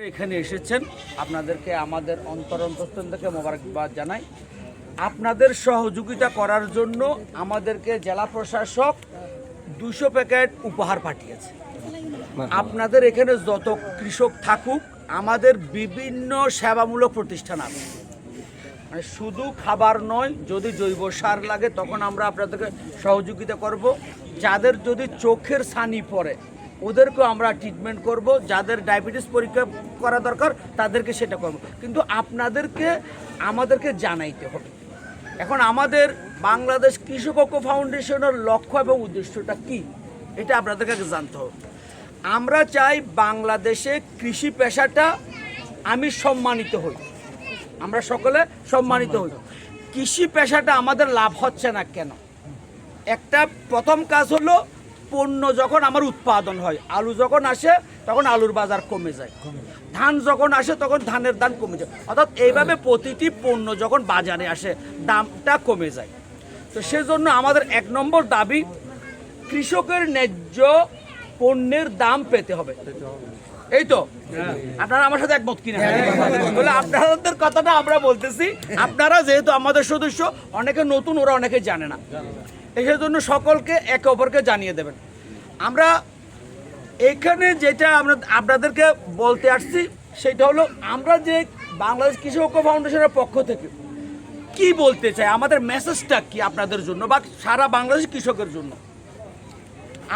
এখানে এসেছেন আপনাদেরকে আমাদের অন্তরস্থল থেকে মোবারকবাদ জানাই। আপনাদের সহযোগিতা করার জন্য আমাদেরকে জেলা প্রশাসক 200 প্যাকেট উপহার পাঠিয়েছে। আপনাদের এখানে যত কৃষক থাকুক, আমাদের বিভিন্ন সেবামূলক প্রতিষ্ঠান আছে, মানে শুধু খাবার নয়, যদি জৈব সার লাগে তখন আমরা আপনাদেরকে সহযোগিতা করব। যাদের যদি চোখের ছানি পড়ে ওদেরকেও আমরা ট্রিটমেন্ট করব, যাদের ডায়াবেটিস পরীক্ষা করা দরকার তাদেরকে সেটা করব, কিন্তু আমাদেরকে জানাইতে হবে। এখন আমাদের বাংলাদেশ কৃষক ঐক্য ফাউন্ডেশনের লক্ষ্য এবং উদ্দেশ্যটা কি, এটা আপনাদেরকে জানতে হবে। আমরা চাই বাংলাদেশে কৃষি পেশাটা আমি সম্মানিত হই, আমরা সকলে সম্মানিত হই। কৃষি পেশাটা আমাদের লাভ হচ্ছে না কেন? একটা প্রথম কাজ হলো, পণ্য যখন আমার উৎপাদন হয়, আলু যখন আসে তখন আলুর বাজার কমে যায়, ধান যখন আসে তখন ধানের দাম কমে যায়, অর্থাৎ এইভাবে প্রতিটি পণ্য যখন বাজারে আসে দামটা কমে যায়। তো সেজন্য আমাদের 1 নম্বর দাবি, কৃষকের ন্যায্য পণ্যের দাম পেতে হবে। এই তো আপনারা আমার সাথে একমত কিনা? বলে আপনাদের কথাটা আমরা বলতেছি। আপনারা যেহেতু আমাদের সদস্য, অনেকে নতুন, ওরা অনেকে জানে না, এই জন্য সকলকে একে অপরকে জানিয়ে দেবেন। আমরা এখানে যেটা আমরা আপনাদেরকে বলতে আসছি সেটা হলো, আমরা যে বাংলাদেশ কৃষি ঐক্য ফাউন্ডেশনের পক্ষ থেকে কি বলতে চাই, আমাদের মেসেজটা কি আপনাদের জন্য বা সারা বাংলাদেশ কৃষকের জন্য।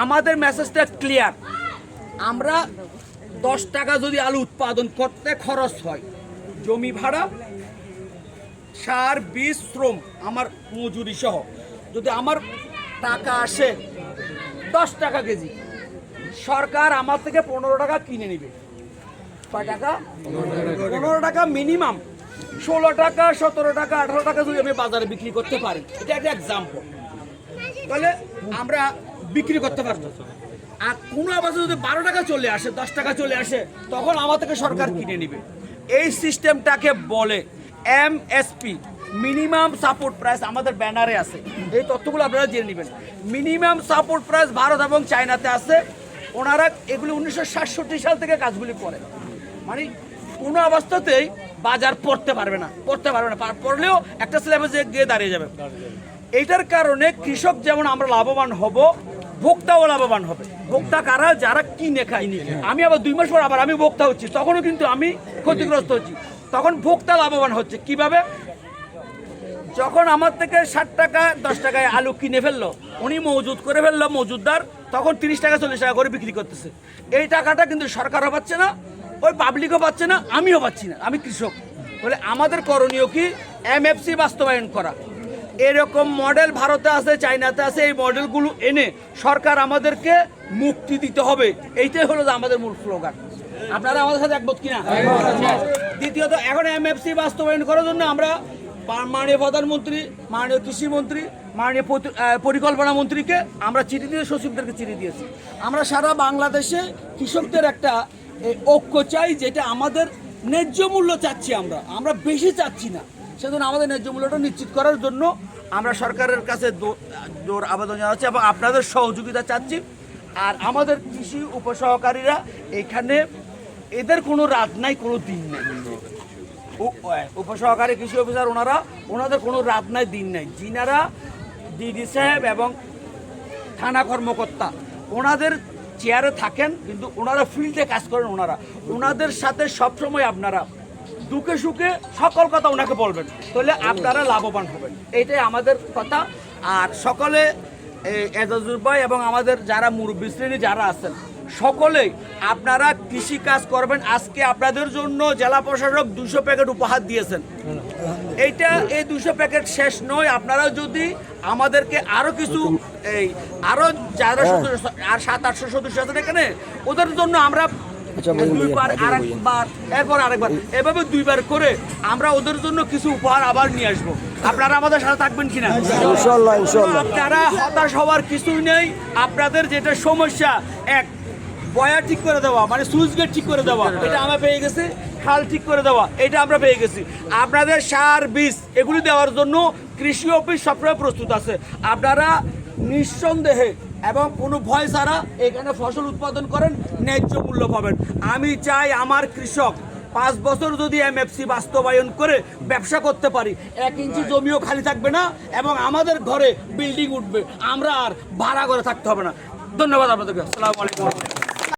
আমাদের মেসেজটা ক্লিয়ার। আমরা 10 টাকা যদি আলু উৎপাদন করতে খরচ হয়, জমি ভাড়া, সার, বীজ, শ্রম, আমার মজুরি সহ যদি আমার টাকা আসে 10 টাকা কেজি, সরকার আমার থেকে 15 টাকা কিনে নেবে। কয় টাকা? 15 টাকা মিনিমাম। 16 টাকা, 17 টাকা, 18 টাকা যদি আমি বাজারে বিক্রি করতে পারি, এটা একটা এক্সাম্পল, তাহলে আমরা বিক্রি করতে পারবো। আর কোনো অবস্থা যদি 12 টাকা চলে আসে, 10 টাকা চলে আসে, তখন আমার থেকে সরকার কিনে নেবে। এই সিস্টেমটাকে বলে এমএসপি, মিনিমাম সাপোর্ট প্রাইস। আমাদের ব্যানারে আছে, এই তথ্যগুলো আপনারা জেনে নেবেন। মিনিমাম সাপোর্ট প্রাইস ভারত এবং চায়নাতে আছে। ওনারা এগুলি 1967 সাল থেকে কাজগুলি করে, মানে কোনো অবস্থাতেই বাজার পড়তে পারবে না, পড়লেও একটা স্ল্যাবে গিয়ে দাঁড়িয়ে যাবে। এইটার কারণে কৃষক যেমন আমরা লাভবান হব, ভোক্তাও লাভবান হবে। ভোক্তা কারা? যারা কিনে খায়। আমি আবার 2 মাস পর আবার আমি ভোক্তা হচ্ছি, তখনও কিন্তু আমি ক্ষতিগ্রস্ত হচ্ছি। তখন ভোক্তা লাভবান হচ্ছে কিভাবে? যখন আমার থেকে 60 টাকা 10 টাকায় আলু কিনে ফেললো, উনি মজুদ করে ফেললো মজুদদার, তখন 30 টাকা 40 টাকা করে বিক্রি করতেছে। এই টাকাটা কিন্তু সরকারও পাচ্ছে না, ওই পাবলিকও পাচ্ছে না, আমিও পাচ্ছি না, আমি কৃষক। বলে আমাদের করণীয় কি? এমএফসি বাস্তবায়ন করা। এরকম মডেল ভারতে আছে, চায়নাতে আছে। এই মডেলগুলো এনে সরকার আমাদেরকে মুক্তি দিতে হবে। এইটাই হলো আমাদের মূল স্লোগান। আপনারা আমাদের সাথে একমত কিনা? দ্বিতীয়ত, এখন এমএফসি বাস্তবায়ন করার জন্য আমরা মাননীয় প্রধানমন্ত্রী, মাননীয় কৃষিমন্ত্রী, মাননীয় পরিকল্পনা মন্ত্রীকে আমরা চিঠি দিয়ে, সচিবদেরকে চিঠি দিয়েছি। আমরা সারা বাংলাদেশে কৃষকদের একটা ঐক্য চাই, যেটা আমাদের ন্যায্য মূল্য চাচ্ছি। আমরা বেশি চাচ্ছি না, সেজন্য আমাদের ন্যায্য মূল্যটা নিশ্চিত করার জন্য আমরা সরকারের কাছে জোর আবেদন জানাচ্ছি এবং আপনাদের সহযোগিতা চাচ্ছি। আর আমাদের কৃষি উপসহকারীরা এখানে, এদের কোনো রাত নাই, কোনো দিন নাই। উপসহকারী কৃষি অফিসার ওনাদের কোনো রাত নাই, দিন নাই। যিনারা ডিডি সাহেব এবং থানা কর্মকর্তা, ওনাদের চেয়ারে থাকেন, কিন্তু ওনারা ফিল্ডে কাজ করেন। ওনাদের সাথে সবসময় আপনারা দুঃখে সুখে সকল কথা ওনাকে বলবেন, তাহলে আপনারা লাভবান হবেন। এইটাই আমাদের কথা। আর সকলে এজাজুর ভাই এবং আমাদের যারা মুরব্বী শ্রেণী যারা আছেন, সকলেই আপনারা কৃষি কাজ করবেন। আজকে আপনাদের জন্য জেলা প্রশাসক 200 প্যাকেট উপহার দিয়েছেন। এই 200 প্যাকেট শেষ নয়। আপনারা যদি আমাদেরকে আরো কিছু আরো যারা আর 700-800 সদস্য আছেন এখানে, ওদের জন্য আমরা 2বার, আরেকবার, এরপর আরেকবার, এভাবে 2বার করে আমরা ওদের জন্য কিছু উপহার আবার নিয়ে আসবো। আপনারা আমাদের সাথে থাকবেন কিনা? ইনশাআল্লাহ। আপনারা হতাশ হওয়ার কিছুই নেই। আপনাদের যেটা সমস্যা, এক বয়া ঠিক করে দেওয়া, মানে সুইচ গেট ঠিক করে দেওয়া, এটা আমরা পেয়ে গেছি। খাল ঠিক করে দেওয়া, এটা আমরা পেয়ে গেছি। আপনাদের সার, বীজ এগুলি দেওয়ার জন্য কৃষি অফিস সবসময় প্রস্তুত আছে। আপনারা নিঃসন্দেহে এবং কোনো ভয় ছাড়া এখানে ফসল উৎপাদন করেন, ন্যায্য মূল্য পাবেন। আমি চাই আমার কৃষক 5 বছর যদি এমএফসি বাস্তবায়ন করে ব্যবসা করতে পারি, 1 ইঞ্চি জমিও খালি থাকবে না এবং আমাদের ঘরে বিল্ডিং উঠবে, আমরা আর ভাড়া করে থাকতে হবে না। ধন্যবাদ আপনাদেরকে। আসসালামু আলাইকুম।